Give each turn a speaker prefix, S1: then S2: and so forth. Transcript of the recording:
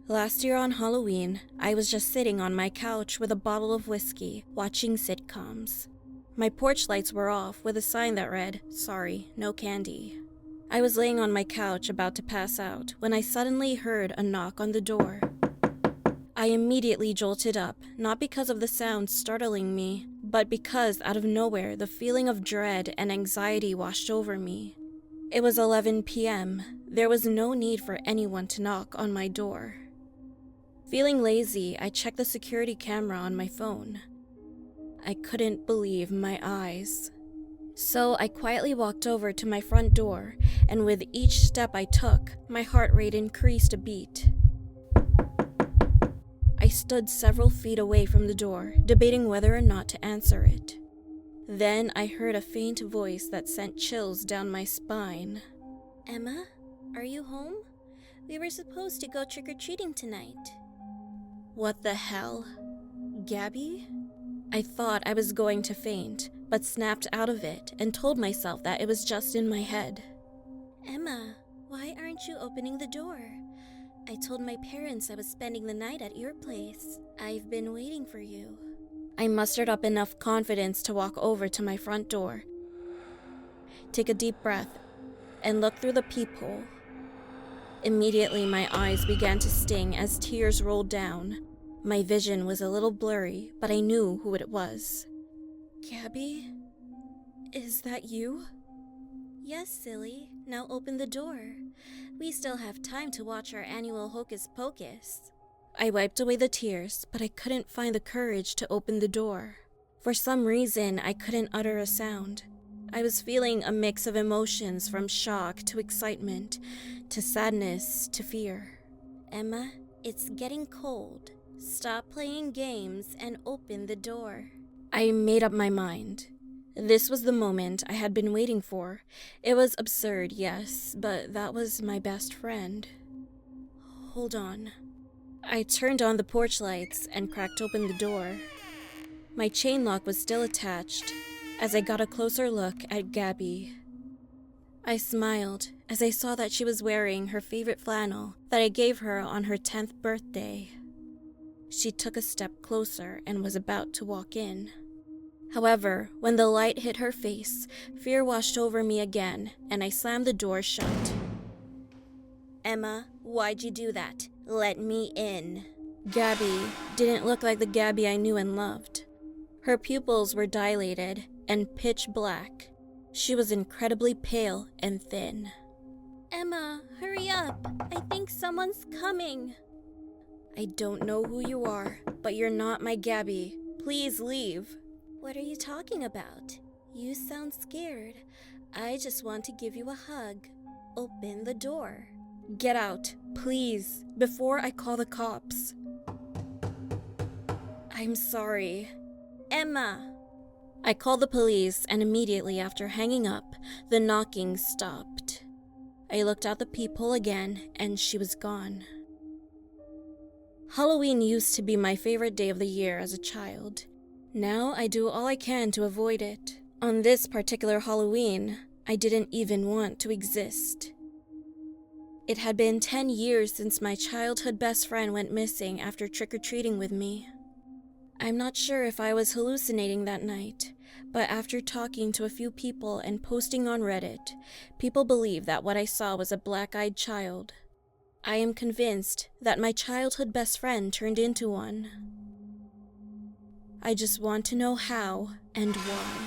S1: Last year on Halloween, I was just sitting on my couch with a bottle of whiskey, watching sitcoms. My porch lights were off with a sign that read, "Sorry, no candy." I was laying on my couch about to pass out when I suddenly heard a knock on the door. I immediately jolted up, not because of the sound startling me, but because out of nowhere the feeling of dread and anxiety washed over me. It was 11 p.m. There was no need for anyone to knock on my door. Feeling lazy, I checked the security camera on my phone. I couldn't believe my eyes. So I quietly walked over to my front door, and with each step I took, my heart rate increased a beat. I stood several feet away from the door, debating whether or not to answer it. Then I heard a faint voice that sent chills down my spine.
S2: "Emma, are you home? We were supposed to go trick-or-treating tonight."
S1: What the hell? Gabby? I thought I was going to faint, but snapped out of it and told myself that it was just in my head.
S2: "Emma, why aren't you opening the door? I told my parents I was spending the night at your place. I've been waiting for you."
S1: I mustered up enough confidence to walk over to my front door, take a deep breath, and look through the peephole. Immediately, my eyes began to sting as tears rolled down. My vision was a little blurry, but I knew who it was. "Gabby? Is that you?"
S2: "Yes, silly. Now open the door. We still have time to watch our annual Hocus Pocus."
S1: I wiped away the tears, but I couldn't find the courage to open the door. For some reason, I couldn't utter a sound. I was feeling a mix of emotions from shock to excitement, to sadness to fear.
S2: "Emma, it's getting cold. Stop playing games and open the door."
S1: I made up my mind. This was the moment I had been waiting for. It was absurd, yes, but that was my best friend. Hold on. I turned on the porch lights and cracked open the door. My chain lock was still attached as I got a closer look at Gabby. I smiled as I saw that she was wearing her favorite flannel that I gave her on her 10th birthday. She took a step closer and was about to walk in. However, when the light hit her face, fear washed over me again, and I slammed the door shut.
S2: "Emma, why'd you do that? Let me in."
S1: Gabby didn't look like the Gabby I knew and loved. Her pupils were dilated and pitch black. She was incredibly pale and thin.
S2: "Emma, hurry up. I think someone's coming."
S1: "I don't know who you are, but you're not my Gabby. Please leave."
S2: "What are you talking about? You sound scared. I just want to give you a hug. Open the door."
S1: "Get out, please, before I call the cops." "I'm sorry."
S2: "Emma."
S1: I called the police, and immediately after hanging up, the knocking stopped. I looked out the peephole again, and she was gone. Halloween used to be my favorite day of the year as a child. Now I do all I can to avoid it. On this particular Halloween, I didn't even want to exist. It had been 10 years since my childhood best friend went missing after trick-or-treating with me. I'm not sure if I was hallucinating that night, but after talking to a few people and posting on Reddit, people believe that what I saw was a black-eyed child. I am convinced that my childhood best friend turned into one. I just want to know how and why.